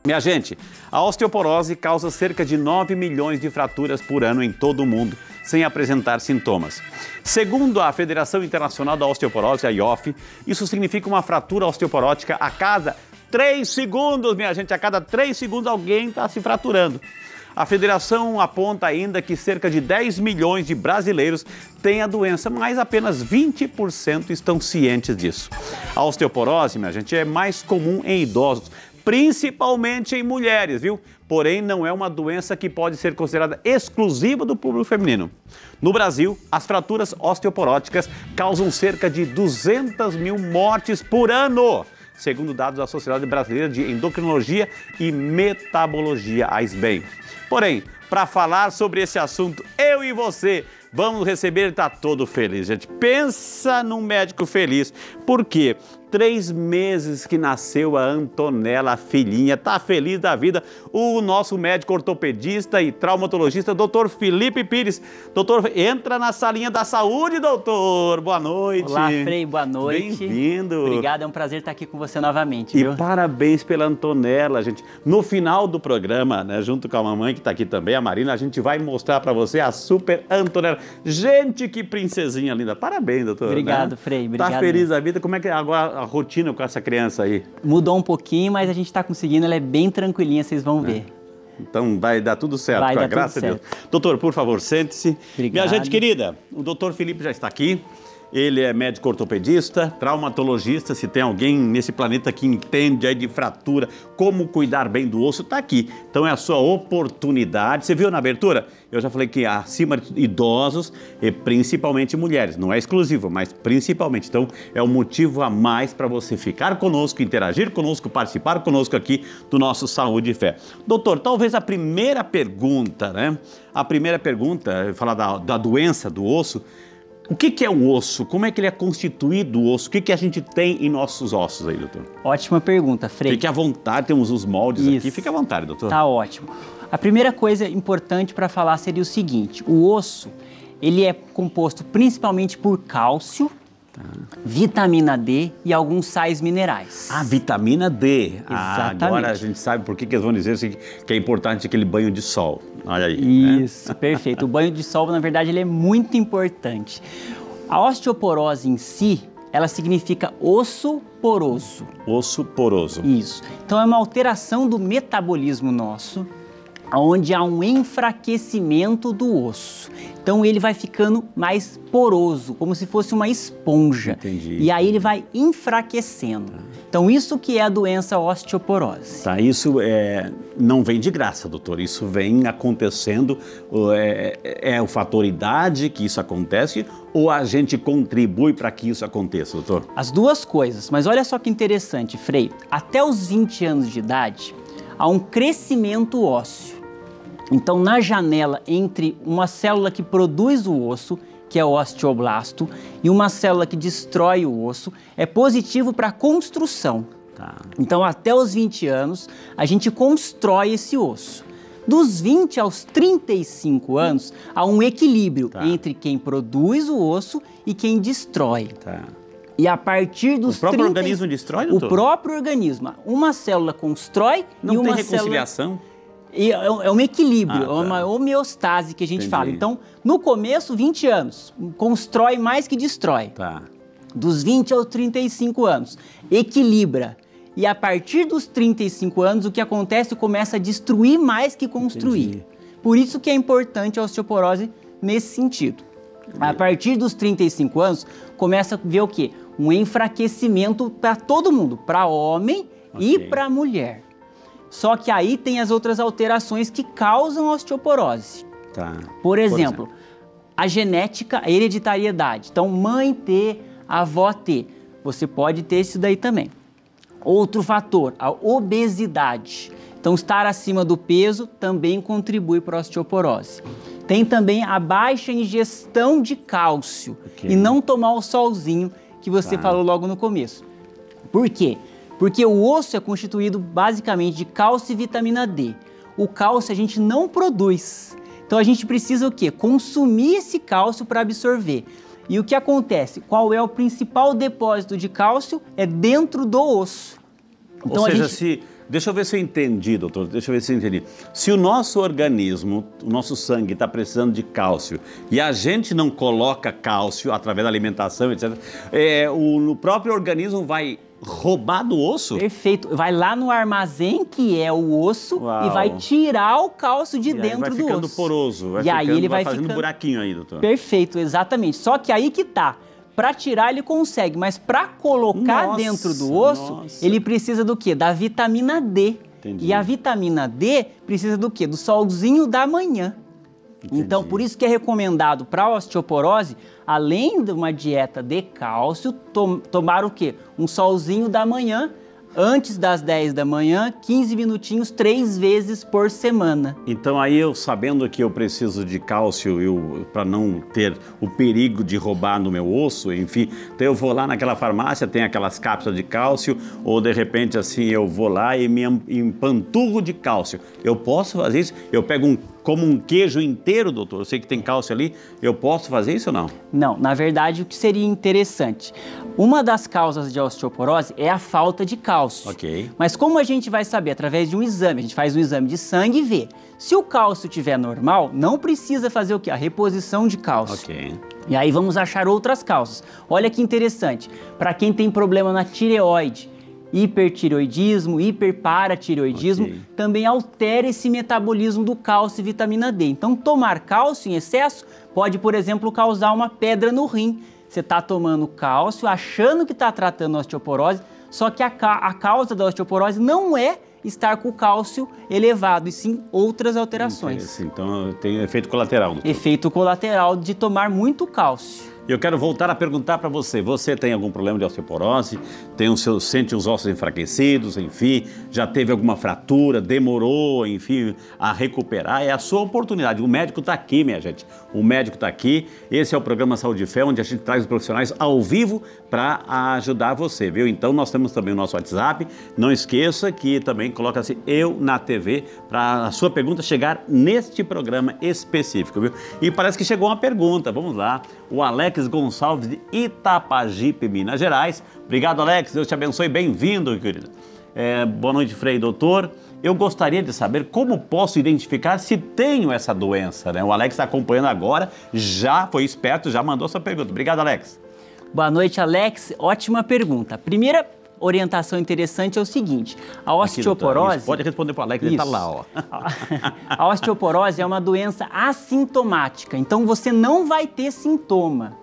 Minha gente, a osteoporose causa cerca de 9 milhões de fraturas por ano em todo o mundo, sem apresentar sintomas. Segundo a Federação Internacional da Osteoporose, a IOF, isso significa uma fratura osteoporótica a cada 3 segundos, minha gente. A cada 3 segundos alguém está se fraturando. A federação aponta ainda que cerca de 10 milhões de brasileiros têm a doença, mas apenas 20% estão cientes disso. A osteoporose, minha gente, é mais comum em idosos, principalmente em mulheres, viu? Porém, não é uma doença que pode ser considerada exclusiva do público feminino. No Brasil, as fraturas osteoporóticas causam cerca de 200 mil mortes por ano, segundo dados da Sociedade Brasileira de Endocrinologia e Metabologia, a SBEM. Porém, para falar sobre esse assunto, eu e você vamos receber, ele está todo feliz, gente. Pensa num médico feliz. Por quê? 3 meses que nasceu a Antonella, a filhinha, tá feliz da vida. O nosso médico ortopedista e traumatologista, doutor Felipe Pires. Doutor, entra na salinha da saúde, doutor. Boa noite. Olá, Frei, boa noite. Bem-vindo. Obrigado, é um prazer estar aqui com você novamente, E viu? parabéns pela Antonella, gente. No final do programa, né, junto com a mamãe que está aqui também, a Marina, a gente vai mostrar para você a super Antonella. Gente, que princesinha linda. Parabéns, doutor. Obrigado, né? Frei. Obrigado. Tá feliz da vida? Como é que é agora a rotina com essa criança aí? Mudou um pouquinho, mas a gente está conseguindo, ela é bem tranquilinha, vocês vão ver. Então vai dar tudo certo, Vai com a dar tudo graça de Deus. certo. Doutor, por favor, sente-se. Obrigado. Minha gente querida, o doutor Felipe já está aqui. Ele é médico ortopedista, traumatologista. Se tem alguém nesse planeta que entende aí de fratura, como cuidar bem do osso, está aqui. Então é a sua oportunidade. Você viu na abertura? Eu já falei que acima de idosos e principalmente mulheres. Não é exclusivo, mas principalmente. Então é um motivo a mais para você ficar conosco, interagir conosco, participar conosco aqui do nosso Saúde e Fé. Doutor, talvez a primeira pergunta, né? A primeira pergunta, falar da doença do osso. O que é o osso? Como é que ele é constituído, o osso? O que a gente tem em nossos ossos aí, doutor? Ótima pergunta, Frei. Fique à vontade, temos os moldes Isso. aqui. Fique à vontade, doutor. Tá ótimo. A primeira coisa importante para falar seria o seguinte, o osso, ele é composto principalmente por cálcio, vitamina D e alguns sais minerais. Ah, vitamina D. Exatamente. Agora a gente sabe por que eles vão dizer que é importante aquele banho de sol. Olha aí. Isso, perfeito. O banho de sol, na verdade, ele é muito importante. A osteoporose em si, ela significa osso poroso. Osso poroso. Isso. Então é uma alteração do metabolismo nosso, onde há um enfraquecimento do osso. Então ele vai ficando mais poroso, como se fosse uma esponja. Entendi. E aí ele vai enfraquecendo. Então isso que é a doença osteoporose. Tá, isso não vem de graça, doutor. Isso vem acontecendo, é o fator idade que isso acontece ou a gente contribui para que isso aconteça, doutor? As duas coisas, mas olha só que interessante, Frei. Até os 20 anos de idade, há um crescimento ósseo. Então, na janela entre uma célula que produz o osso, que é o osteoblasto, e uma célula que destrói o osso, é positivo para a construção. Tá. Então, até os 20 anos, a gente constrói esse osso. Dos 20 aos 35 anos, há um equilíbrio entre quem produz o osso e quem destrói. Tá. E a partir dos O próprio organismo destrói, doutor? O próprio organismo. Uma célula constrói Não e uma tem reconciliação? célula... E é um equilíbrio, Ah, tá. é uma homeostase que a gente Entendi. fala. Então, no começo, 20 anos, constrói mais que destrói. Tá. Dos 20 aos 35 anos, equilibra. E a partir dos 35 anos, o que acontece? Começa a destruir mais que construir. Entendi. Por isso que é importante a osteoporose nesse sentido. A partir dos 35 anos, começa a ver o quê? Um enfraquecimento para todo mundo, para homem e para mulher. Só que aí tem as outras alterações que causam osteoporose. Tá. Por exemplo, a genética, a hereditariedade. Então, mãe ter, avó ter. Você pode ter isso daí também. Outro fator, a obesidade. Então, estar acima do peso também contribui para a osteoporose. Tem também a baixa ingestão de cálcio e não tomar o solzinho que você falou logo no começo. Por quê? Porque o osso é constituído basicamente de cálcio e vitamina D. O cálcio a gente não produz. Então a gente precisa o quê? Consumir esse cálcio para absorver. E o que acontece? Qual é o principal depósito de cálcio? É dentro do osso. Então, ou seja, se Deixa eu ver se eu entendi, doutor. Deixa eu ver se eu entendi. Se o nosso organismo, o nosso sangue está precisando de cálcio e a gente não coloca cálcio através da alimentação, etc., o próprio organismo vai roubar do osso? Perfeito. Vai lá no armazém, que é o osso, Uau. e vai tirar o cálcio de E aí dentro do osso. vai ficando poroso, Aí ele vai fazendo ficando... buraquinho aí, doutor. Perfeito, exatamente. Só que aí que tá. Para tirar ele consegue, mas para colocar dentro do osso, ele precisa do quê? Da vitamina D. Entendi. E a vitamina D precisa do quê? Do solzinho da manhã. Entendi. Então, por isso que é recomendado para a osteoporose, além de uma dieta de cálcio, tomar o quê? Um solzinho da manhã, antes das 10 da manhã, 15 minutinhos, 3 vezes por semana. Então aí eu, sabendo que eu preciso de cálcio para não ter o perigo de roubar no meu osso, enfim, então eu vou lá naquela farmácia, tem aquelas cápsulas de cálcio, ou de repente assim eu vou lá e me empanturro de cálcio. Eu posso fazer isso? Eu pego como um queijo inteiro, doutor, eu sei que tem cálcio ali, eu posso fazer isso ou não? Não, na verdade o que seria interessante, uma das causas de osteoporose é a falta de cálcio. Ok. Mas como a gente vai saber? Através de um exame, a gente faz um exame de sangue e vê. Se o cálcio estiver normal, não precisa fazer o quê? A reposição de cálcio. Ok. E aí vamos achar outras causas. Olha que interessante, para quem tem problema na tireoide, hipertireoidismo, hiperparatireoidismo, Ok. também altera esse metabolismo do cálcio e vitamina D. Então, tomar cálcio em excesso pode, por exemplo, causar uma pedra no rim. Você está tomando cálcio, achando que está tratando a osteoporose, só que a causa da osteoporose não é estar com o cálcio elevado, e sim outras alterações. Então tem efeito colateral, doutor. Efeito colateral de tomar muito cálcio. Eu quero voltar a perguntar para você. Você tem algum problema de osteoporose? Sente os ossos enfraquecidos, enfim, já teve alguma fratura, demorou, enfim, a recuperar? É a sua oportunidade. O médico está aqui, minha gente. O médico está aqui. Esse é o programa Saúde e Fé, onde a gente traz os profissionais ao vivo para ajudar você, viu? Então nós temos também o nosso WhatsApp. Não esqueça que também coloca-se Eu na TV para a sua pergunta chegar neste programa específico, viu? E parece que chegou uma pergunta. Vamos lá. O Alex Gonçalves de Itapajipe, Minas Gerais. Obrigado, Alex. Deus te abençoe. Bem-vindo, querido. Boa noite, Frei doutor. Eu gostaria de saber como posso identificar se tenho essa doença, né? O Alex está acompanhando agora, já foi esperto, já mandou sua pergunta. Obrigado, Alex. Boa noite, Alex. Ótima pergunta. Primeira orientação interessante é o seguinte, a osteoporose... Isso, pode responder para o Alex, ele está lá, ó. A osteoporose é uma doença assintomática, então você não vai ter sintoma.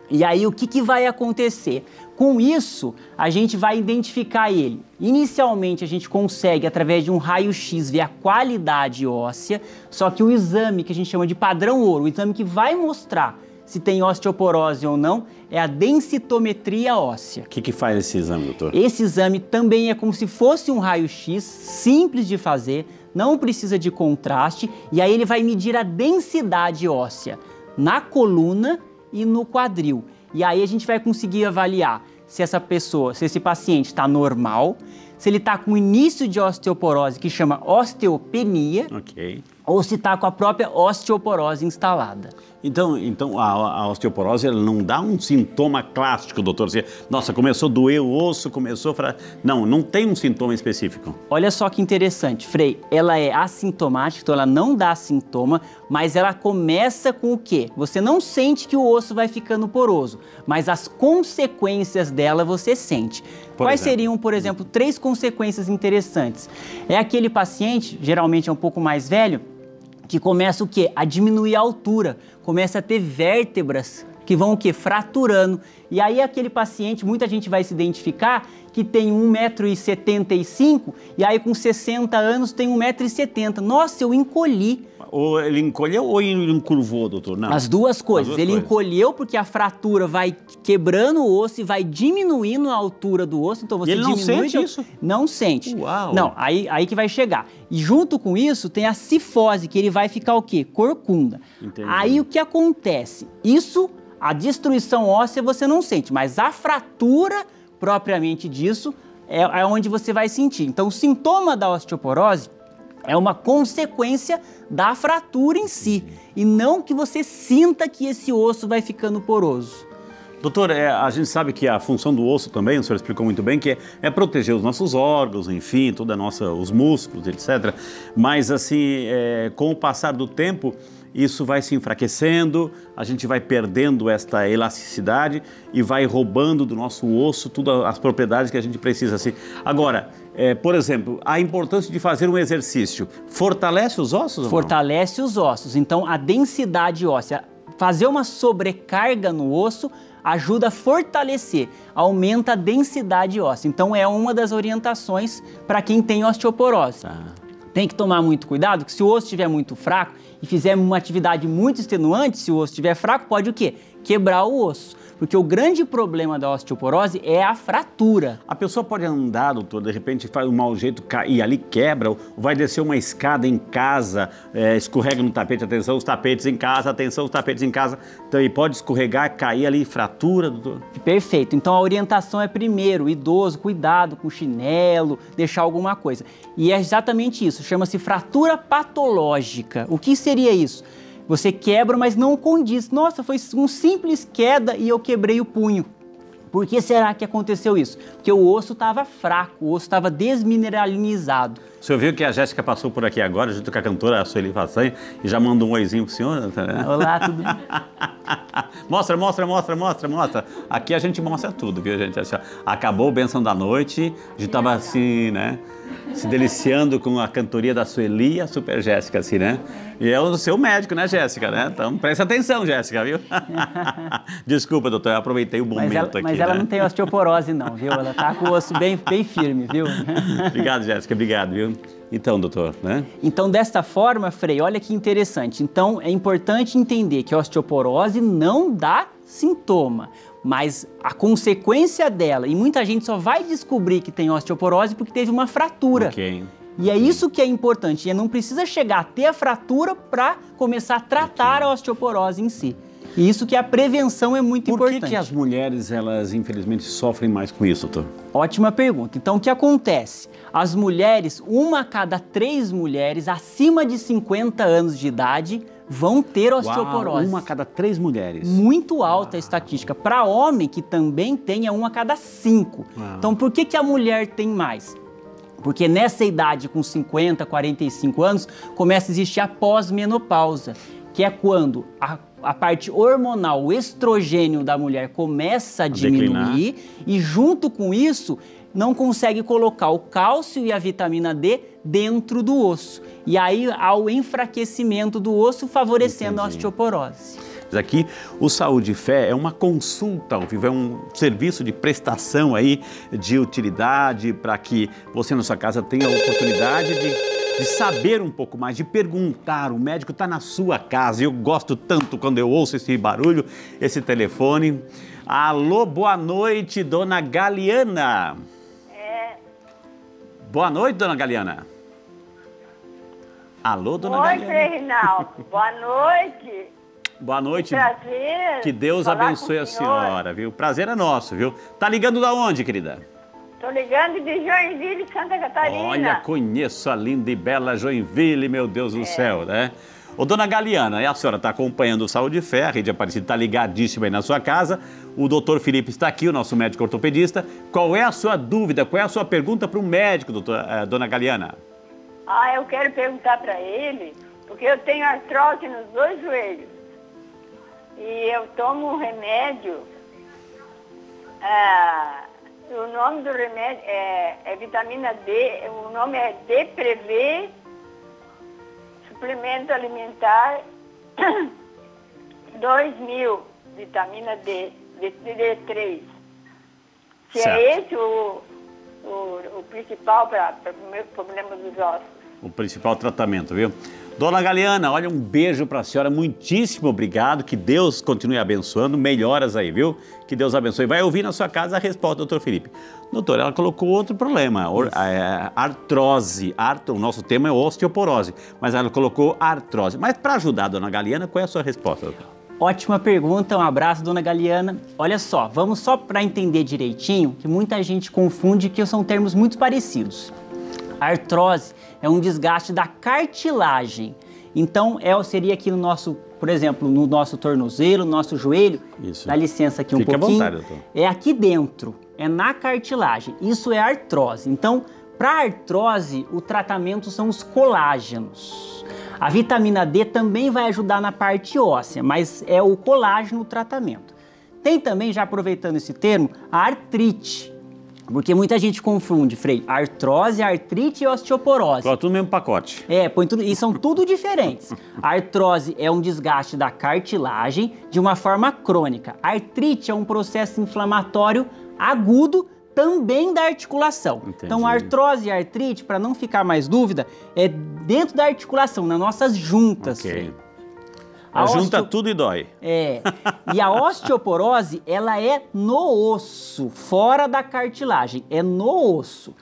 E aí o que vai acontecer? Com isso, a gente vai identificar ele. Inicialmente a gente consegue, através de um raio-x, ver a qualidade óssea, só que o exame que a gente chama de padrão ouro, o exame que vai mostrar se tem osteoporose ou não, é a densitometria óssea. O que faz esse exame, doutor? Esse exame também é como se fosse um raio-x, simples de fazer, não precisa de contraste, e aí ele vai medir a densidade óssea na coluna e no quadril. E aí a gente vai conseguir avaliar se essa pessoa, se esse paciente está normal, se ele está com início de osteoporose, que chama osteopenia, Ok. ou se está com a própria osteoporose instalada. Então a osteoporose ela não dá um sintoma clássico, doutor? Nossa, começou a doer o osso, começou a... Não tem um sintoma específico. Olha só que interessante, Frei, ela é assintomática, então ela não dá sintoma, mas ela começa com o quê? Você não sente que o osso vai ficando poroso, mas as consequências dela você sente. Quais seriam, por exemplo, 3 consequências interessantes? É aquele paciente, geralmente é um pouco mais velho, que começa o quê? A diminuir a altura, começa a ter vértebras que vão o quê? Fraturando. E aí aquele paciente, muita gente vai se identificar que tem 1,75 m e aí com 60 anos tem 1,70 m. Nossa, eu encolhi. Ou ele encolheu ou ele encurvou, doutor? Não. As duas coisas. Ele encolheu porque a fratura vai quebrando o osso e vai diminuindo a altura do osso. Então você diminui... Ele não diminui... sente isso? Não sente. Uau! Não, aí que vai chegar. E junto com isso tem a cifose, que ele vai ficar o quê? Corcunda. Entendi. Aí o que acontece? Isso, a destruição óssea você não sente, mas a fratura propriamente disso é onde você vai sentir. Então o sintoma da osteoporose é uma consequência da fratura em si, e não que você sinta que esse osso vai ficando poroso. Doutor, a gente sabe que a função do osso também, o senhor explicou muito bem, que é proteger os nossos órgãos, enfim, os músculos, etc. Mas, assim, com o passar do tempo, isso vai se enfraquecendo, a gente vai perdendo esta elasticidade e vai roubando do nosso osso todas as propriedades que a gente precisa. Assim. Agora, por exemplo, a importância de fazer um exercício fortalece os ossos? Fortalece os ossos. Então, a densidade óssea, fazer uma sobrecarga no osso ajuda a fortalecer, aumenta a densidade óssea. Então, é uma das orientações para quem tem osteoporose. Tá. Tem que tomar muito cuidado, que se o osso estiver muito fraco e fizer uma atividade muito extenuante, se o osso estiver fraco, pode o quê? Quebrar o osso. Porque o grande problema da osteoporose é a fratura. A pessoa pode andar, doutor, de repente faz um mau jeito e ali quebra, ou vai descer uma escada em casa, escorrega no tapete, atenção, os tapetes em casa, atenção, os tapetes em casa. Então ele pode escorregar, cair ali, fratura, doutor? Perfeito. Então a orientação é primeiro, o idoso, cuidado com chinelo, deixar alguma coisa. E é exatamente isso, chama-se fratura patológica. O que seria isso? Você quebra, mas não condiz. Nossa, foi uma simples queda e eu quebrei o punho. Por que será que aconteceu isso? Porque o osso estava fraco, o osso estava desmineralizado. O senhor viu que a Jéssica passou por aqui agora, junto com a cantora Sueli Façanha, e já mandou um oizinho pro senhor? Né? Olá, tudo bem? Mostra. Aqui a gente mostra tudo, viu, gente? Assim, acabou a bênção da noite, a gente tava assim, né? Se deliciando com a cantoria da Sueli e a Super Jéssica, assim, né? E é o seu médico, né, Jéssica, né? Então, presta atenção, Jéssica, viu? Desculpa, doutor, eu aproveitei o momento aqui. Mas ela não tem osteoporose, não, viu? Ela tá com o osso bem firme, viu? Obrigado, Jéssica, obrigado, viu? Então, doutor, né? Então, desta forma, Frei, olha que interessante. Então, é importante entender que a osteoporose não dá sintoma, mas a consequência dela, e muita gente só vai descobrir que tem osteoporose porque teve uma fratura. Ok. E é isso que é importante, e não precisa chegar a ter a fratura para começar a tratar a osteoporose em si. E isso que a prevenção é muito importante. Por que as mulheres, elas infelizmente sofrem mais com isso, doutor? Ótima pergunta. Então, o que acontece? As mulheres, 1 a cada 3 mulheres acima de 50 anos de idade vão ter osteoporose. Uau, 1 a cada 3 mulheres. Muito alta a estatística. Para homem, que também tem, é 1 a cada 5. Então, por que a mulher tem mais? Porque nessa idade, com 50, 45 anos, começa a existir a pós-menopausa, que é quando a parte hormonal, o estrogênio da mulher começa a diminuir e junto com isso não consegue colocar o cálcio e a vitamina D dentro do osso. E aí há o enfraquecimento do osso favorecendo a osteoporose. Aqui, o Saúde e Fé é uma consulta ao vivo, é um serviço de prestação aí, de utilidade, para que você na sua casa tenha a oportunidade de saber um pouco mais, de perguntar. O médico está na sua casa. Eu gosto tanto quando eu ouço esse barulho, esse telefone. Alô, boa noite, dona Galiana. Boa noite, dona Galiana. Alô, dona Galiana. Oi, Frei Reinaldo. Boa noite. Boa noite. Que prazer. Que Deus abençoe a senhora, viu? Prazer é nosso, viu? Tá ligando da onde, querida? Tô ligando de Joinville, Santa Catarina. Olha, conheço a linda e bela Joinville, meu Deus do céu, né? Ô, dona Galiana, a senhora está acompanhando o Saúde e Fé, a Rede Aparecida está ligadíssima aí na sua casa. O doutor Felipe está aqui, o nosso médico ortopedista. Qual é a sua dúvida, qual é a sua pergunta para o médico, dona Galiana? Eu quero perguntar para ele, porque eu tenho artrose nos 2 joelhos. E eu tomo um remédio, o nome do remédio é vitamina D, o nome é D-Prevê, suplemento alimentar 2000, vitamina D, D3. Se certo. É esse o principal para o meu problema dos ossos. O principal tratamento, viu? Dona Galiana, olha, um beijo para a senhora, muitíssimo obrigado, que Deus continue abençoando, melhoras aí, viu? Que Deus abençoe. Vai ouvir na sua casa a resposta do doutor Felipe. Doutor, ela colocou outro problema, artrose. O nosso tema é osteoporose, mas ela colocou artrose. Mas para ajudar a dona Galiana, qual é a sua resposta, doutor? Ótima pergunta, um abraço, dona Galiana. Olha só, vamos só para entender direitinho, que muita gente confunde que são termos muito parecidos. A artrose é um desgaste da cartilagem. Então, seria aqui no nosso por exemplo, no nosso tornozelo, no nosso joelho. Isso. Dá licença aqui um Fique pouquinho. à vontade, doutor. É aqui dentro, é na cartilagem. Isso é artrose. Então, para artrose, o tratamento são os colágenos. A vitamina D também vai ajudar na parte óssea, mas é o colágeno o tratamento. Tem também, já aproveitando esse termo, a artrite. Porque muita gente confunde, Frei, artrose, artrite e osteoporose. Coloca tudo no mesmo pacote. Põe tudo, e são tudo diferentes. A artrose é um desgaste da cartilagem de uma forma crônica. A artrite é um processo inflamatório agudo também da articulação. Entendi. Então, a artrose e a artrite, para não ficar mais dúvida, é dentro da articulação, nas nossas juntas. Ok. A Junta tudo e dói. E a osteoporose, ela é no osso, fora da cartilagem, é no osso.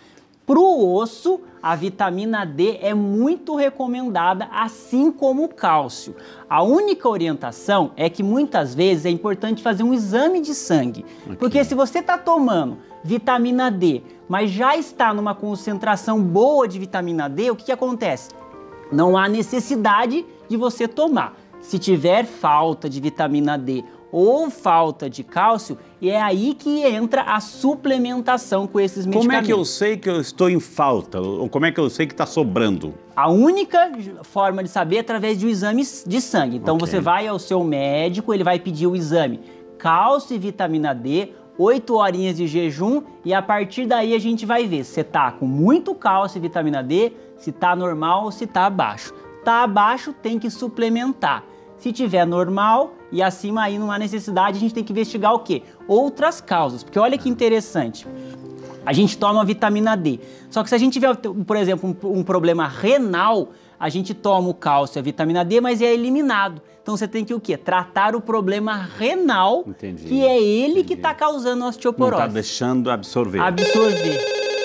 Para o osso, a vitamina D é muito recomendada, assim como o cálcio. A única orientação é que muitas vezes é importante fazer um exame de sangue. Okay. Porque se você está tomando vitamina D, mas já está numa concentração boa de vitamina D, o que acontece? Não há necessidade de você tomar. Se tiver falta de vitamina D ou falta de cálcio, é aí que entra a suplementação com esses medicamentos. Como é que eu sei que eu estou em falta? Ou como é que eu sei que está sobrando? A única forma de saber é através de um exame de sangue. Então você vai ao seu médico, ele vai pedir o exame cálcio e vitamina D, 8 horinhas de jejum, e a partir daí a gente vai ver se você está com muito cálcio e vitamina D, se está normal ou se está abaixo. Está abaixo, tem que suplementar. Se tiver normal e acima, aí não há necessidade, a gente tem que investigar o quê? Outras causas, porque olha que interessante. A gente toma a vitamina D, só que se a gente tiver, por exemplo, um problema renal, a gente toma o cálcio e a vitamina D, mas é eliminado. Então você tem que o quê? Tratar o problema renal, que é ele que está causando a osteoporose. Não está deixando absorver.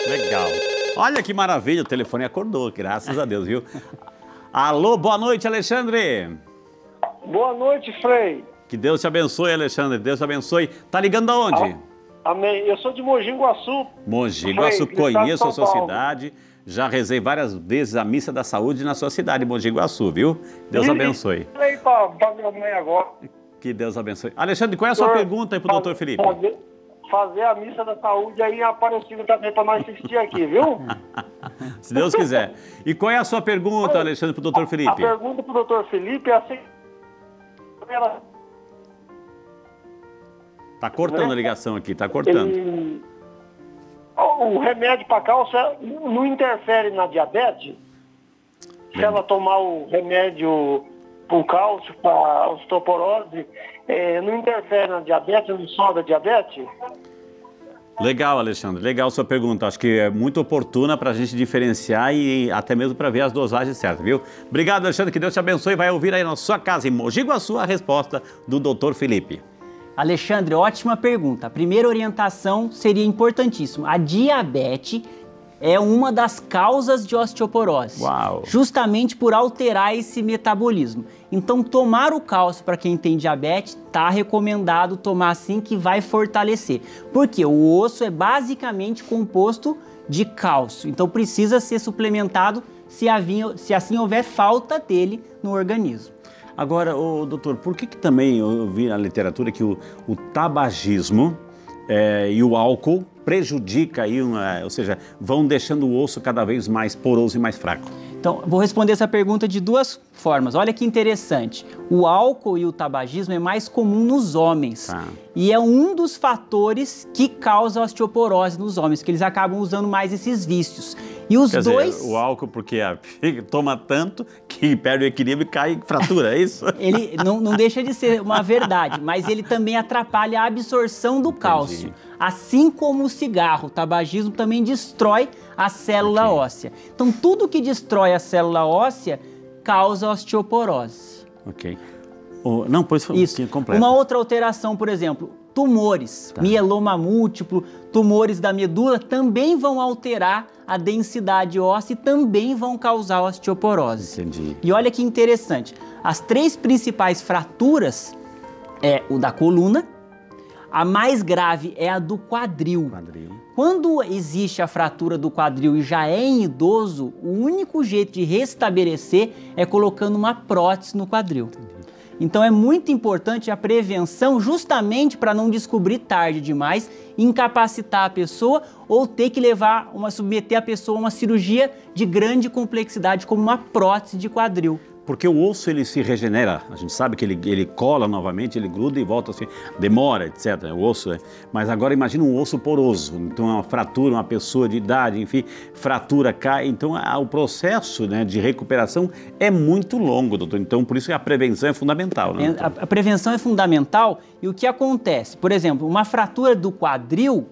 Legal. Olha que maravilha, o telefone acordou, graças a Deus, viu? Alô, boa noite, Alexandre. Boa noite, Frei. Que Deus te abençoe, Alexandre. Deus te abençoe. Tá ligando aonde? Amém. Eu sou de Mogi Guaçu. Mogi Guaçu, conheço a sua cidade. Já rezei várias vezes a missa da saúde na sua cidade, Mogi Guaçu, viu? Deus abençoe. Para minha mãe agora. Que Deus abençoe. Alexandre, qual é a sua pergunta aí pro doutor Felipe? Fazer a missa da saúde aí em Aparecida também para nós assistir aqui, viu? Se Deus quiser. E qual é a sua pergunta, Alexandre, pro doutor Felipe? A pergunta pro doutor Felipe é assim... Tá cortando a ligação aqui, tá cortando. O remédio para cálcio não interfere na diabetes? Se ela tomar o remédio para cálcio, para osteoporose, não interfere na diabetes, não sobe a diabetes? Legal, Alexandre. Legal sua pergunta. Acho que é muito oportuna para a gente diferenciar e até mesmo para ver as dosagens certas, viu? Obrigado, Alexandre. Que Deus te abençoe. Vai ouvir aí na sua casa, em Mogi Guaçu, a resposta do Dr. Felipe. Alexandre, ótima pergunta. A primeira orientação seria importantíssima. A diabetes é uma das causas de osteoporose. Uau. Justamente por alterar esse metabolismo. Então, tomar o cálcio para quem tem diabetes, está recomendado tomar sim, que vai fortalecer. Porque o osso é basicamente composto de cálcio. Então, precisa ser suplementado se assim houver falta dele no organismo. Agora, doutor, por que também eu vi na literatura que o tabagismo e o álcool prejudica aí, ou seja, vão deixando o osso cada vez mais poroso e mais fraco? Então, vou responder essa pergunta de duas formas. Olha que interessante. O álcool e o tabagismo é mais comum nos homens. Tá. E é um dos fatores que causa osteoporose nos homens, que eles acabam usando mais esses vícios. E os Quer dois... dizer, o álcool, porque toma tanto que perde o equilíbrio e cai em fratura, é isso? Ele não deixa de ser uma verdade, mas ele também atrapalha a absorção do cálcio. Assim como o cigarro, o tabagismo também destrói a célula óssea. Então, tudo que destrói a célula óssea causa osteoporose. Ok. Não, pois foi isso. Completo. Uma outra alteração, por exemplo, tumores, mieloma múltiplo, tumores da medula também vão alterar a densidade óssea e também vão causar osteoporose. Entendi. E olha que interessante, as 3 principais fraturas é o da coluna, a mais grave é a do quadril. Quando existe a fratura do quadril e já é em idoso, o único jeito de restabelecer é colocando uma prótese no quadril. Então é muito importante a prevenção justamente para não descobrir tarde demais, incapacitar a pessoa ou ter que submeter a pessoa a uma cirurgia de grande complexidade como uma prótese de quadril. Porque o osso, ele se regenera, a gente sabe que ele cola novamente, ele gruda e volta assim, demora, etc. O osso, mas agora imagina um osso poroso, então uma fratura, uma pessoa de idade, enfim, fratura cai, então o processo, né, de recuperação é muito longo, doutor, então por isso que a prevenção é fundamental. Né, a prevenção é fundamental e o que acontece? Por exemplo, uma fratura do quadril,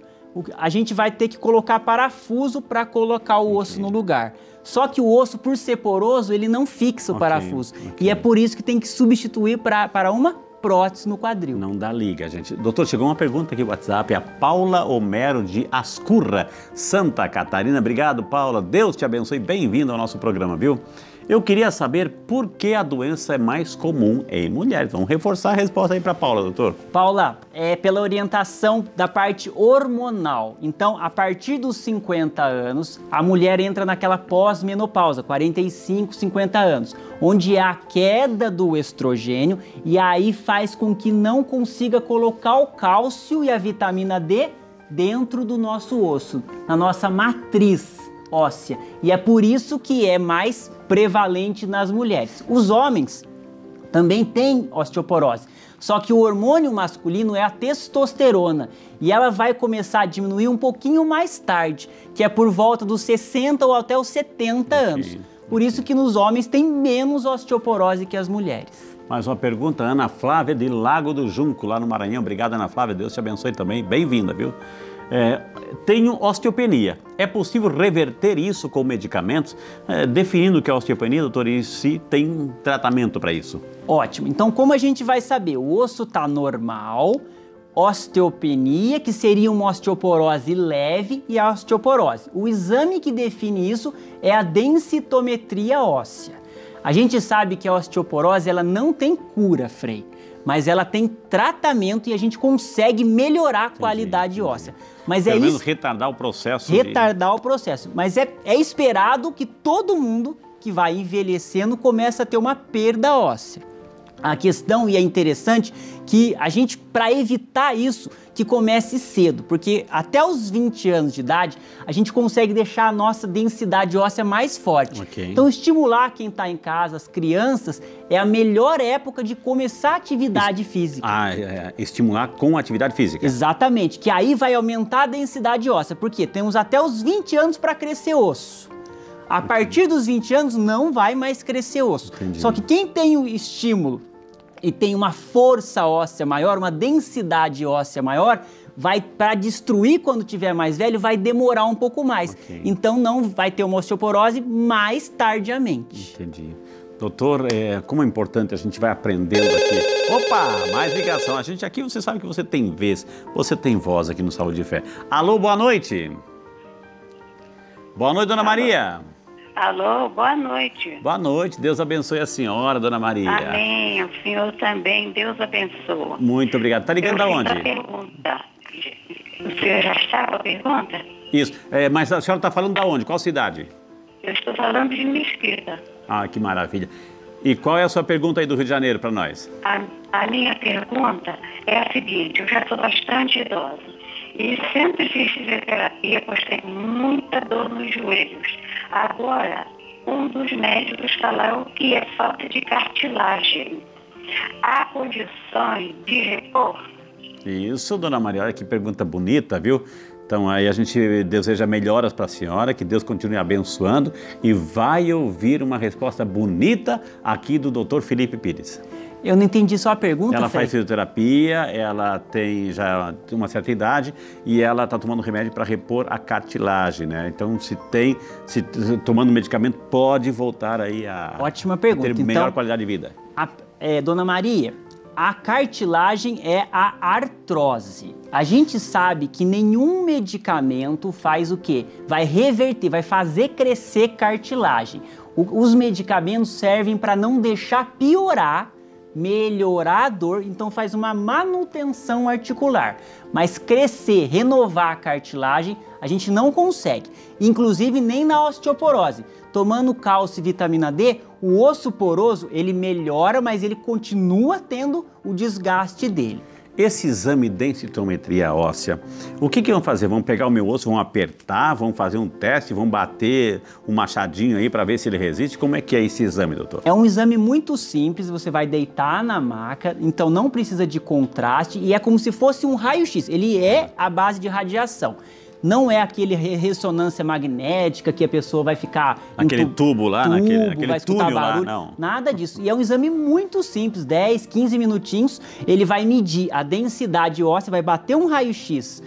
a gente vai ter que colocar parafuso para colocar o osso no lugar. Só que o osso, por ser poroso, ele não fixa o parafuso. E é por isso que tem que substituir para uma prótese no quadril. Não dá liga, gente. Doutor, chegou uma pergunta aqui no WhatsApp, a Paula Homero de Ascurra, Santa Catarina. Obrigado, Paula. Deus te abençoe. Bem-vindo ao nosso programa, viu? Eu queria saber por que a doença é mais comum em mulheres. Vamos reforçar a resposta aí para Paula, doutor. Paula, é pela orientação da parte hormonal. Então, a partir dos 50 anos, a mulher entra naquela pós-menopausa, 45, 50 anos, onde há a queda do estrogênio e aí faz com que não consiga colocar o cálcio e a vitamina D dentro do nosso osso, na nossa matriz óssea. E é por isso que é mais prevalente nas mulheres. Os homens também têm osteoporose, só que o hormônio masculino é a testosterona e ela vai começar a diminuir um pouquinho mais tarde, que é por volta dos 60 ou até os 70 anos. Por isso que nos homens tem menos osteoporose que as mulheres. Mais uma pergunta, Ana Flávia de Lago do Junco, lá no Maranhão. Obrigado, Ana Flávia, Deus te abençoe também. Bem-vinda, viu? Tenho osteopenia. É possível reverter isso com medicamentos? Definindo o que é osteopenia, doutor, e se tem tratamento para isso? Ótimo. Então, como a gente vai saber? O osso está normal, osteopenia, que seria uma osteoporose leve, e a osteoporose. O exame que define isso é a densitometria óssea. A gente sabe que a osteoporose ela não tem cura, Frei, mas ela tem tratamento e a gente consegue melhorar a qualidade óssea. Mas pelo menos retardar o processo. Retardar o processo. Mas é esperado que todo mundo que vai envelhecendo comece a ter uma perda óssea. A questão, e é interessante, que a gente, para evitar isso, que comece cedo, porque até os 20 anos de idade, a gente consegue deixar a nossa densidade óssea mais forte. Então, estimular quem está em casa, as crianças, é a melhor época de começar a atividade física. Estimular com atividade física. Exatamente, que aí vai aumentar a densidade óssea, porque temos até os 20 anos para crescer osso. A partir dos 20 anos não vai mais crescer osso. Entendi. Só que quem tem o estímulo e tem uma força óssea maior, uma densidade óssea maior, vai para destruir quando tiver mais velho, vai demorar um pouco mais. Então não vai ter uma osteoporose mais tardiamente. Entendi. Doutor, como é importante, a gente vai aprendendo aqui. Opa, mais ligação. A gente aqui, você sabe que você tem vez, você tem voz aqui no Saúde e Fé. Alô, boa noite. Boa noite, dona Maria. Alô, boa noite. Boa noite, Deus abençoe a senhora, dona Maria. Amém, o senhor também, Deus abençoa. Muito obrigado. Está ligando da onde? Pergunta. O senhor já estava a pergunta? Isso, mas a senhora está falando da onde? Qual cidade? Eu estou falando de Mesquita. Ah, que maravilha. E qual é a sua pergunta aí do Rio de Janeiro para nós? A minha pergunta é a seguinte, eu já sou bastante idosa. E sempre fiz fisioterapia, pois tenho muita dor nos joelhos. Agora, um dos médicos falou que é falta de cartilagem. Há condições de repor? Isso, dona Maria, olha que pergunta bonita, viu? Então aí a gente deseja melhoras para a senhora, que Deus continue abençoando e vai ouvir uma resposta bonita aqui do Dr. Felipe Pires. Eu não entendi só a pergunta, Ela faz fisioterapia, ela tem já uma certa idade e ela está tomando remédio para repor a cartilagem, né? Então, se tomando medicamento, pode voltar aí a Ótima pergunta. ter melhor qualidade de vida. Dona Maria, a cartilagem é a artrose. A gente sabe que nenhum medicamento faz o quê? Vai reverter, vai fazer crescer cartilagem. Os medicamentos servem para não deixar piorar, melhorar a dor, então faz uma manutenção articular. Mas crescer, renovar a cartilagem, a gente não consegue. Inclusive nem na osteoporose. Tomando cálcio e vitamina D, o osso poroso, ele melhora, mas ele continua tendo o desgaste dele. Esse exame de densitometria óssea, o que vão fazer? Vão pegar o meu osso, vão apertar, vão fazer um teste, vão bater um machadinho aí para ver se ele resiste? Como é que é esse exame, doutor? É um exame muito simples, você vai deitar na maca, então não precisa de contraste e é como se fosse um raio-x, ele é a base de radiação. Não é aquele ressonância magnética que a pessoa vai ficar... Aquele tubo lá, naquele vai escutar túnel barulho, lá, não. Nada disso. E é um exame muito simples, 10, 15 minutinhos, ele vai medir a densidade óssea, vai bater um raio-x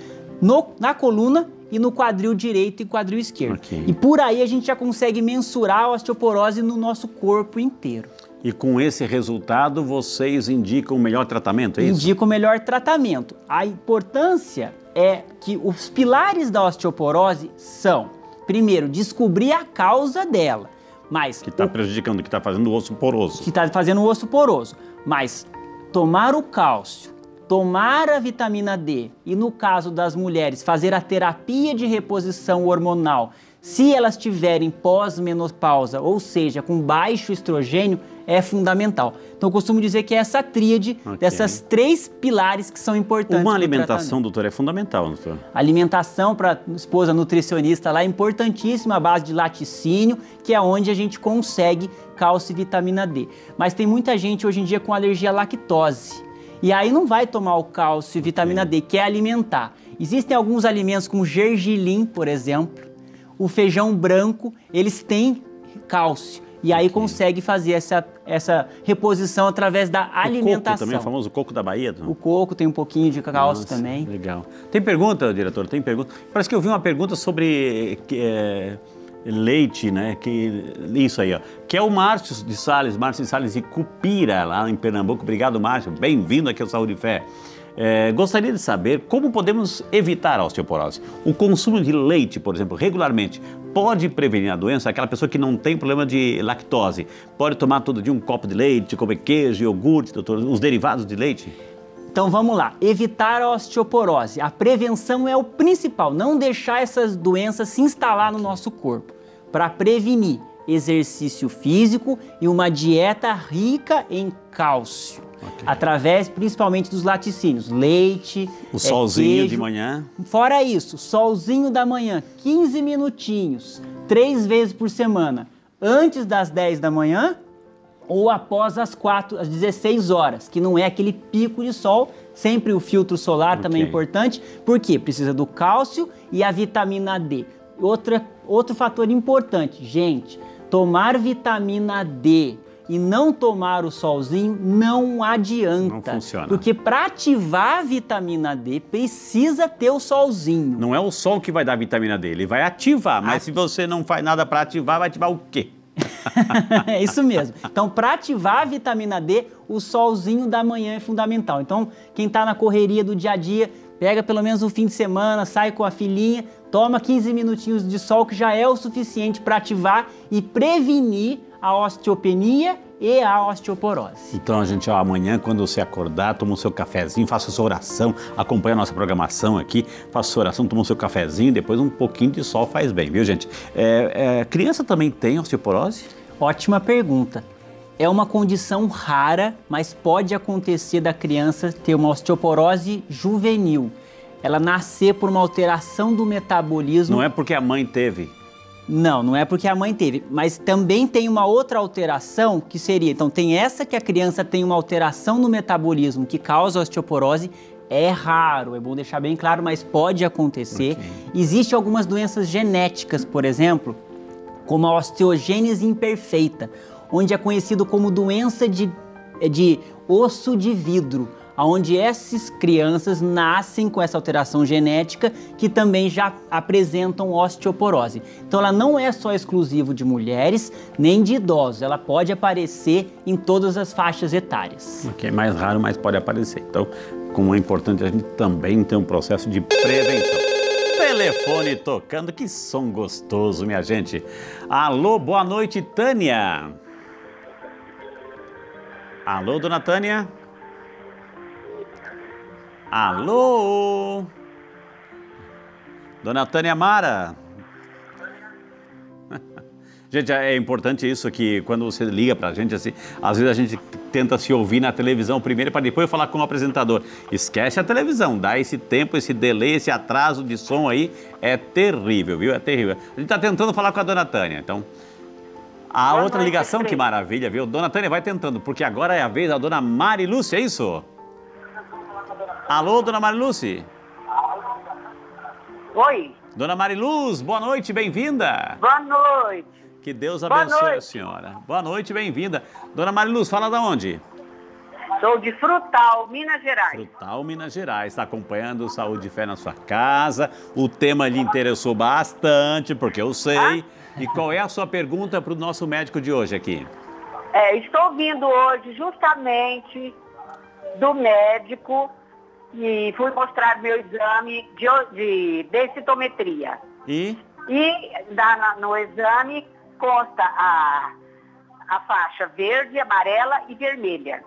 na coluna e no quadril direito e quadril esquerdo. Okay. E por aí a gente já consegue mensurar a osteoporose no nosso corpo inteiro. E com esse resultado, vocês indicam o melhor tratamento, é isso? Indicam o melhor tratamento. A importância é que os pilares da osteoporose são, primeiro, descobrir a causa dela. Mas que está prejudicando, que está fazendo o osso poroso. Que está fazendo o osso poroso. Mas tomar o cálcio, tomar a vitamina D e, no caso das mulheres, fazer a terapia de reposição hormonal, se elas tiverem pós-menopausa, ou seja, com baixo estrogênio, é fundamental. Então, eu costumo dizer que é essa tríade dessas 3 pilares que são importantes. Uma alimentação, doutor, é fundamental, doutor. Alimentação para esposa nutricionista lá é importantíssima, a base de laticínio, que é onde a gente consegue cálcio e vitamina D. Mas tem muita gente hoje em dia com alergia à lactose. E aí não vai tomar o cálcio e vitamina D, que é alimentar. Existem alguns alimentos como gergelim, por exemplo, o feijão branco, eles têm cálcio. E aí consegue fazer essa reposição através da alimentação. O coco também, o famoso coco da Bahia? Não? O coco tem um pouquinho de cálcio também. Legal. Tem pergunta, diretor? Tem pergunta? Parece que eu vi uma pergunta sobre leite, né? Isso aí, ó. Que é o Márcio de Salles de Cupira, lá em Pernambuco. Obrigado, Márcio. Bem-vindo aqui ao Saúde e Fé. Gostaria de saber como podemos evitar a osteoporose. O consumo de leite, por exemplo, regularmente, pode prevenir a doença? Aquela pessoa que não tem problema de lactose, pode tomar todo dia um copo de leite, comer queijo, iogurte, doutor, os derivados de leite? Então vamos lá, evitar a osteoporose. A prevenção é o principal, não deixar essas doenças se instalar no nosso corpo. Para prevenir, exercício físico e uma dieta rica em cálcio. Através principalmente dos laticínios, leite, o solzinho queijo. De manhã. Fora isso, solzinho da manhã, 15 minutinhos, 3 vezes por semana, antes das 10 da manhã ou após às 16 horas, que não é aquele pico de sol, sempre o filtro solar também é importante, porque precisa do cálcio e a vitamina D. Outro fator importante, gente, tomar vitamina D e não tomar o solzinho não adianta. Não funciona. Porque para ativar a vitamina D, precisa ter o solzinho. Não é o sol que vai dar a vitamina D, ele vai ativar. Mas se você não faz nada para ativar, vai ativar o quê? É isso mesmo. Então, para ativar a vitamina D, o solzinho da manhã é fundamental. Então, quem está na correria do dia a dia, pega pelo menos um fim de semana, sai com a filhinha, toma 15 minutinhos de sol, que já é o suficiente para ativar e prevenir a osteopenia e a osteoporose. Então, gente, amanhã, quando você acordar, toma o seu cafezinho, faça a sua oração, acompanha a nossa programação aqui, faça a sua oração, toma o seu cafezinho, depois um pouquinho de sol faz bem, viu, gente? Criança também tem osteoporose? Ótima pergunta. É uma condição rara, mas pode acontecer da criança ter uma osteoporose juvenil. Ela nascer por uma alteração do metabolismo. Não é porque a mãe teve? Não é porque a mãe teve, mas também tem uma outra alteração que seria, então tem essa que a criança tem uma alteração no metabolismo que causa osteoporose, é raro, é bom deixar bem claro, mas pode acontecer. Existem algumas doenças genéticas, por exemplo, como a osteogênese imperfeita, onde é conhecido como doença de osso de vidro, onde essas crianças nascem com essa alteração genética que também já apresentam osteoporose. Então ela não é só exclusivo de mulheres nem de idosos, ela pode aparecer em todas as faixas etárias. É mais raro, mas pode aparecer. Então, como é importante a gente também ter um processo de prevenção. Telefone tocando, que som gostoso, minha gente. Alô, boa noite, Tânia. Alô, dona Tânia. Alô? Dona Tânia Mara? Gente, é importante isso que quando você liga pra gente, assim, às vezes a gente tenta se ouvir na televisão primeiro para depois falar com o apresentador. Esquece a televisão, dá esse tempo, esse delay, esse atraso de som aí, é terrível, viu? É terrível. A gente tá tentando falar com a dona Tânia, então... A Boa outra noite, ligação, Frei. que maravilha, viu? Dona Tânia, vai tentando, porque agora é a vez da dona Marilúcia, é isso? Alô, dona Marilúcia? Oi, Dona Mariluz, boa noite, bem-vinda. boa noite. Que Deus Boa abençoe a noite. senhora. Boa noite, bem-vinda. Dona Mariluz, fala da onde? Sou de Frutal, Minas Gerais. Frutal, Minas Gerais. Está acompanhando o Saúde e Fé na sua casa. O tema lhe interessou bastante, porque eu sei. E qual é a sua pergunta para o nosso médico de hoje aqui? Estou vindo hoje justamente do médico e fui mostrar meu exame de densitometria. E No exame consta a faixa verde, amarela e vermelha.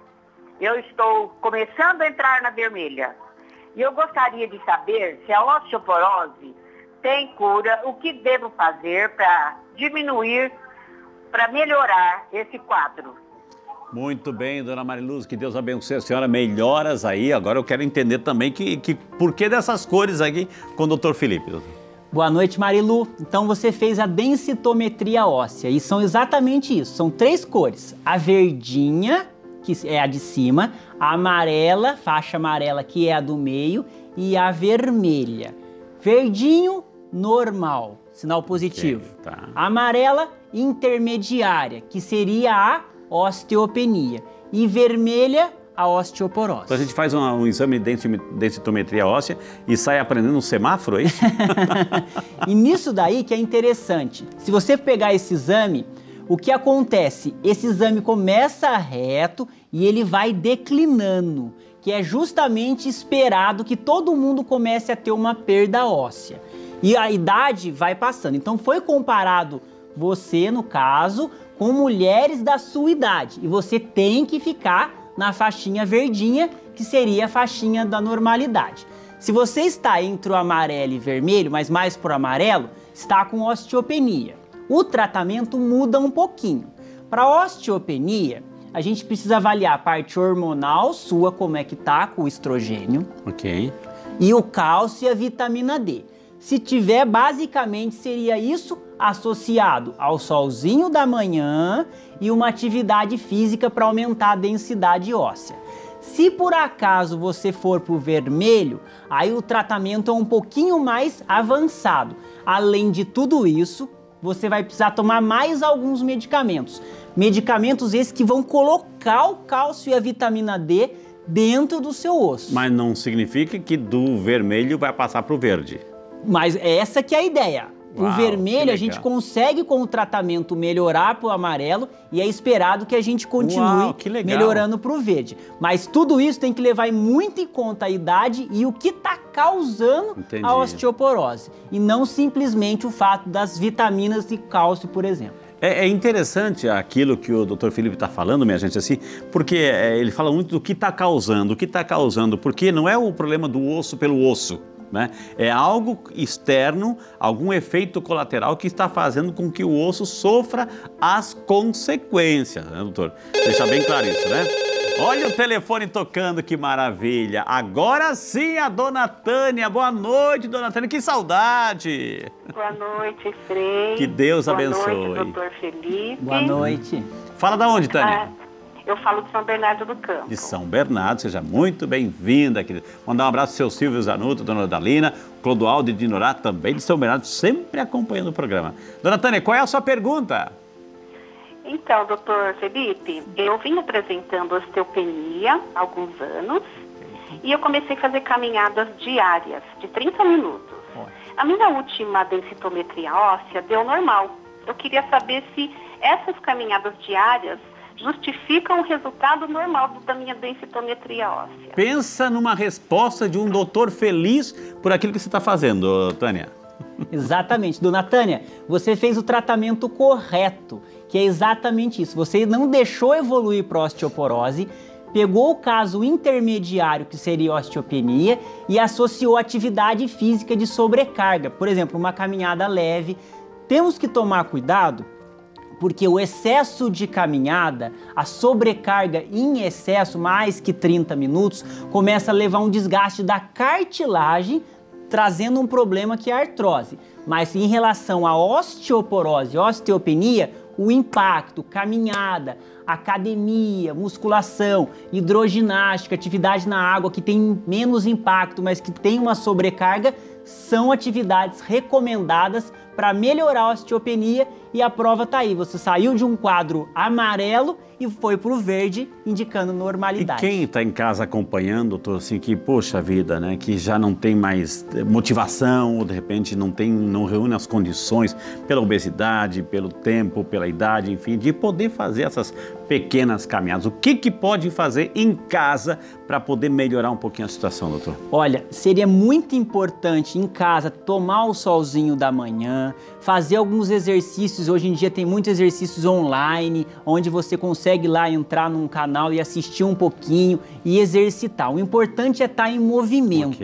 Eu estou começando a entrar na vermelha. E eu gostaria de saber se a osteoporose tem cura, o que devo fazer para diminuir, para melhorar esse quadro. muito bem, dona Mariluz, que Deus abençoe a senhora. Melhoras aí. Agora eu quero entender também que por que dessas cores aqui com o doutor Felipe. Boa noite, Marilu. Então você fez a densitometria óssea e são exatamente isso. São 3 cores. A verdinha, que é a de cima, a amarela, faixa amarela, que é a do meio, e a vermelha. Verdinho, normal, sinal positivo. Ok, tá. Amarela, intermediária, que seria a osteopenia. E vermelha, a osteoporose. Então a gente faz um exame de densitometria óssea e sai aprendendo um semáforo, é isso? E nisso daí que é interessante. Se você pegar esse exame, o que acontece? Esse exame começa reto e ele vai declinando, que é justamente esperado que todo mundo comece a ter uma perda óssea. E a idade vai passando. Então foi comparado você, no caso, com mulheres da sua idade. E você tem que ficar na faixinha verdinha, que seria a faixinha da normalidade. Se você está entre o amarelo e vermelho, mas mais por amarelo, está com osteopenia. O tratamento muda um pouquinho. Para osteopenia, a gente precisa avaliar a parte hormonal sua, como é que tá com o estrogênio, Ok. e o cálcio e a vitamina D. Se tiver, basicamente seria isso associado ao solzinho da manhã e uma atividade física para aumentar a densidade óssea. Se por acaso você for para o vermelho, aí o tratamento é um pouquinho mais avançado. Além de tudo isso, você vai precisar tomar mais alguns medicamentos. Medicamentos esses que vão colocar o cálcio e a vitamina D dentro do seu osso. Mas não significa que do vermelho vai passar para o verde. Mas essa que é a ideia. Uau, O vermelho que a gente legal. consegue com o tratamento melhorar para o amarelo e é esperado que a gente continue Uau, que legal. melhorando para o verde. Mas tudo isso tem que levar muito em conta a idade e o que está causando Entendi. a osteoporose. E não simplesmente o fato das vitaminas e cálcio, por exemplo. É interessante aquilo que o Dr. Felipe está falando, minha gente, assim, porque ele fala muito do que está causando, porque não é o problema do osso pelo osso, né? É algo externo, algum efeito colateral que está fazendo com que o osso sofra as consequências, né, doutor? Deixa bem claro isso, né? Olha o telefone tocando, que maravilha! Agora sim, a dona Tânia. Boa noite, dona Tânia, que saudade! Boa noite, Frei. Que Deus abençoe. Boa noite, doutor Felipe. Boa noite. Fala da onde, Tânia? Eu falo de São Bernardo do Campo. De São Bernardo, seja muito bem-vinda, querida. Mandar um abraço ao seu Silvio Zanuto, dona Dalina, Clodoaldo de Dinorá, também de São Bernardo, sempre acompanhando o programa. Dona Tânia, qual é a sua pergunta? Então, doutor Felipe, eu vim apresentando osteopenia há alguns anos e eu comecei a fazer caminhadas diárias, de 30 minutos. A minha última densitometria óssea deu normal. Eu queria saber se essas caminhadas diárias justificam o resultado normal da minha densitometria óssea. Pensa numa resposta de um doutor feliz por aquilo que você está fazendo, Tânia. Exatamente. Dona Tânia, você fez o tratamento correto, que é exatamente isso. Você não deixou evoluir para osteoporose, pegou o caso intermediário, que seria osteopenia, e associou atividade física de sobrecarga. Por exemplo, uma caminhada leve. Temos que tomar cuidado Porque o excesso de caminhada, a sobrecarga em excesso, mais que 30 minutos, começa a levar um desgaste da cartilagem, trazendo um problema que é a artrose. Mas em relação à osteoporose, osteopenia, o impacto, caminhada, academia, musculação, hidroginástica, atividade na água que tem menos impacto, mas que tem uma sobrecarga, são atividades recomendadas para melhorar a osteopenia, e a prova está aí. Você saiu de um quadro amarelo e foi para o verde, indicando normalidade. E quem está em casa acompanhando, doutor, assim, que, poxa vida, né, que já não tem mais motivação, ou de repente não reúne as condições pela obesidade, pelo tempo, pela idade, enfim, de poder fazer essas pequenas caminhadas. O que pode fazer em casa para poder melhorar um pouquinho a situação, doutor? Olha, seria muito importante em casa tomar o solzinho da manhã, fazer alguns exercícios. Hoje em dia tem muitos exercícios online, onde você consegue lá entrar num canal e assistir um pouquinho e exercitar. O importante é estar em movimento,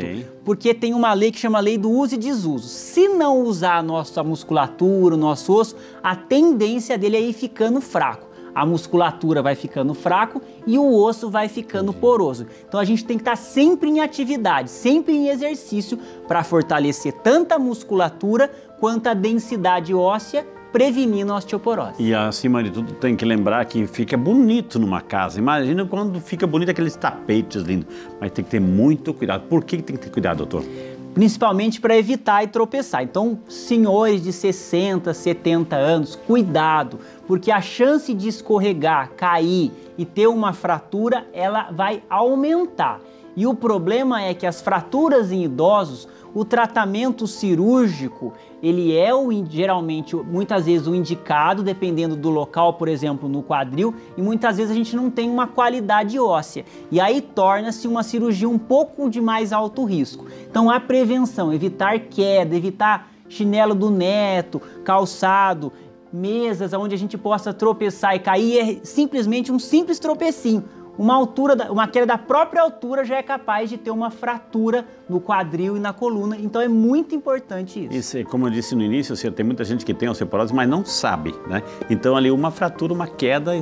porque tem uma lei que chama lei do uso e desuso. Se não usar a nossa musculatura, o nosso osso, a tendência dele é ir ficando fraco. A musculatura vai ficando fraco e o osso vai ficando poroso. Então a gente tem que estar sempre em atividade, sempre em exercício, para fortalecer tanto a musculatura quanto a densidade óssea, prevenindo a osteoporose. E acima de tudo tem que lembrar que fica bonito numa casa. Imagina quando fica bonito aqueles tapetes lindos, mas tem que ter muito cuidado. Por que tem que ter cuidado, doutor? Principalmente para evitar e tropeçar. Então, senhores de 60, 70 anos, cuidado, porque a chance de escorregar, cair e ter uma fratura, ela vai aumentar. E o problema é que as fraturas em idosos, o tratamento cirúrgico, ele é geralmente, muitas vezes, o indicado, dependendo do local, por exemplo, no quadril, e muitas vezes a gente não tem uma qualidade óssea. E aí torna-se uma cirurgia um pouco de mais alto risco. Então, a prevenção, evitar queda, evitar chinelo do neto, calçado, mesas onde a gente possa tropeçar e cair, é simplesmente um simples tropecinho. Uma queda da própria altura já é capaz de ter uma fratura no quadril e na coluna, então é muito importante isso. Isso, como eu disse no início, tem muita gente que tem osteoporose, mas não sabe, né? Então ali uma fratura, uma queda,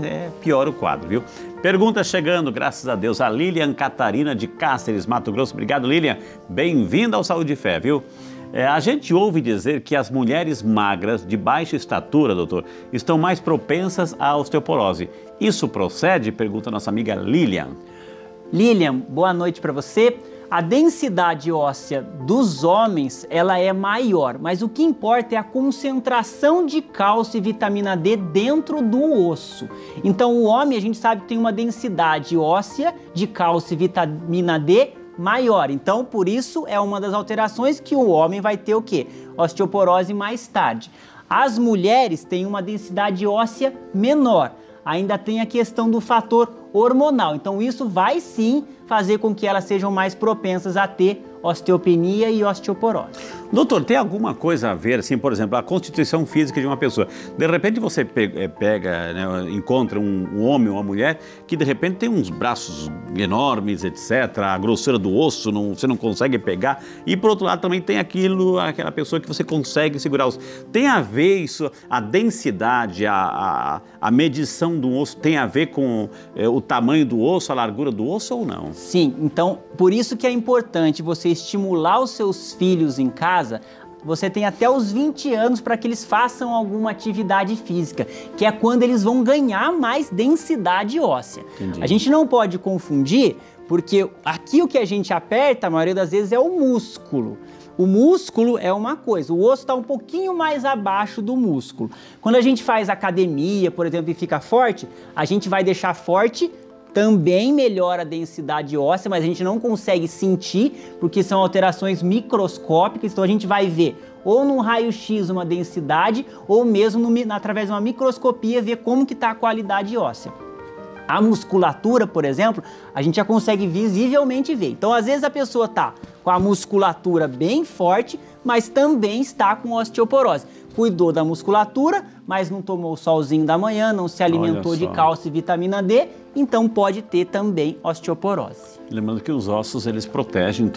piora o quadro, viu? Pergunta chegando, graças a Deus, a Lilian Catarina de Cáceres, Mato Grosso. Obrigado, Lilian. Bem-vinda ao Saúde e Fé, viu? A gente ouve dizer que as mulheres magras, de baixa estatura, doutor, estão mais propensas à osteoporose. Isso procede? Pergunta nossa amiga Lilian. Lilian, boa noite para você. A densidade óssea dos homens, ela é maior, mas o que importa é a concentração de cálcio e vitamina D dentro do osso. Então, o homem, a gente sabe que tem uma densidade óssea de cálcio e vitamina D maior. Então, por isso, é uma das alterações que o homem vai ter o quê? Osteoporose mais tarde. As mulheres têm uma densidade óssea menor. Ainda tem a questão do fator hormonal. Então, isso vai sim fazer com que elas sejam mais propensas a ter osteopenia e osteoporose. Doutor, tem alguma coisa a ver, assim, por exemplo, a constituição física de uma pessoa? De repente você pega, né, encontra um homem ou uma mulher que de repente tem uns braços enormes, etc., a grossura do osso, você não consegue pegar, e por outro lado também tem aquela pessoa que você consegue segurar os... Tem a ver isso, a densidade, a medição do osso tem a ver com o tamanho do osso, a largura do osso ou não? Sim, então por isso que é importante você estimular os seus filhos em casa. Você tem até os 20 anos para que eles façam alguma atividade física, que é quando eles vão ganhar mais densidade óssea. Entendi. A gente não pode confundir, porque aqui o que a gente aperta, a maioria das vezes, é o músculo. O músculo é uma coisa, o osso está um pouquinho mais abaixo do músculo. Quando a gente faz academia, por exemplo, e fica forte, a gente vai deixar forte, também melhora a densidade óssea, mas a gente não consegue sentir, porque são alterações microscópicas, então a gente vai ver ou num raio-x uma densidade, ou mesmo através de uma microscopia ver como que está a qualidade óssea. A musculatura, por exemplo, a gente já consegue visivelmente ver. Então, às vezes a pessoa está com a musculatura bem forte, mas também está com osteoporose. Cuidou da musculatura, mas não tomou o solzinho da manhã, não se alimentou de cálcio e vitamina D, então pode ter também osteoporose. Lembrando que os ossos, eles protegem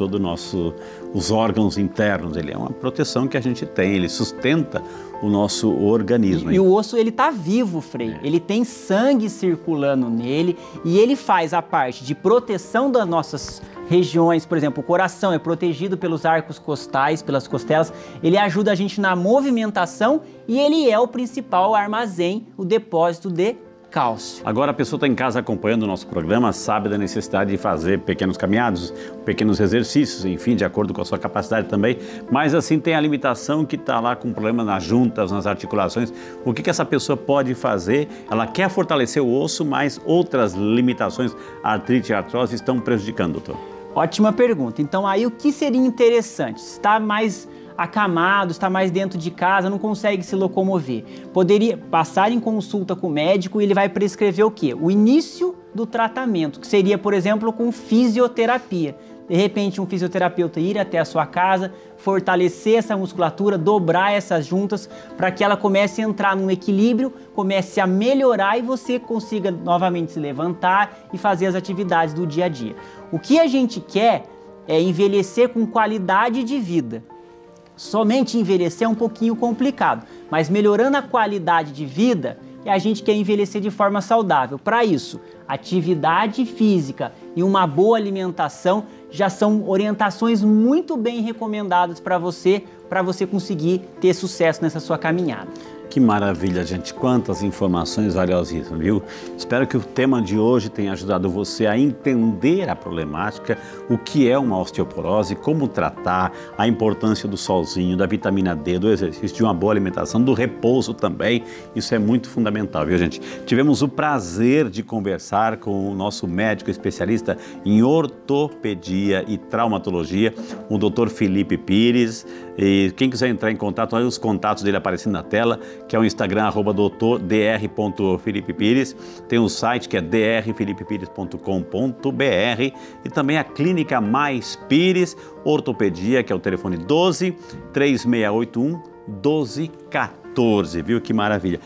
os órgãos internos, ele é uma proteção que a gente tem, ele sustenta o nosso organismo. E o osso, ele tá vivo, Frei. Ele tem sangue circulando nele e ele faz a parte de proteção das nossas regiões. Por exemplo, o coração é protegido pelos arcos costais, pelas costelas. Ele ajuda a gente na movimentação e ele é o principal armazém, o depósito de cálcio. Agora a pessoa está em casa acompanhando o nosso programa, sabe da necessidade de fazer pequenos caminhados, pequenos exercícios, enfim, de acordo com a sua capacidade também, mas assim tem a limitação que está lá com problema nas juntas, nas articulações. O que essa pessoa pode fazer? Ela quer fortalecer o osso, mas outras limitações, artrite e artrose, estão prejudicando, doutor. Ótima pergunta. Então aí o que seria interessante? Está mais acamado, está mais dentro de casa, não consegue se locomover. Poderia passar em consulta com o médico e ele vai prescrever o quê? O início do tratamento, que seria, por exemplo, com fisioterapia. De repente, um fisioterapeuta ir até a sua casa, fortalecer essa musculatura, dobrar essas juntas para que ela comece a entrar num equilíbrio, comece a melhorar e você consiga novamente se levantar e fazer as atividades do dia a dia. O que a gente quer é envelhecer com qualidade de vida. Somente envelhecer é um pouquinho complicado, mas melhorando a qualidade de vida, a gente quer envelhecer de forma saudável. Para isso, atividade física e uma boa alimentação já são orientações muito bem recomendadas para você conseguir ter sucesso nessa sua caminhada. Que maravilha, gente. Quantas informações valiosíssimas, viu? Espero que o tema de hoje tenha ajudado você a entender a problemática, o que é uma osteoporose, como tratar, a importância do solzinho, da vitamina D, do exercício, de uma boa alimentação, do repouso também. Isso é muito fundamental, viu, gente? Tivemos o prazer de conversar com o nosso médico especialista em ortopedia e traumatologia, o Dr. Felipe Pires. E quem quiser entrar em contato, olha os contatos dele aparecendo na tela, que é o Instagram, @dr.felipe-pires. Tem o site que é drfelipepires.com.br e também a Clínica Mais Pires Ortopedia, que é o telefone 12 3681 1214, viu? Que maravilha.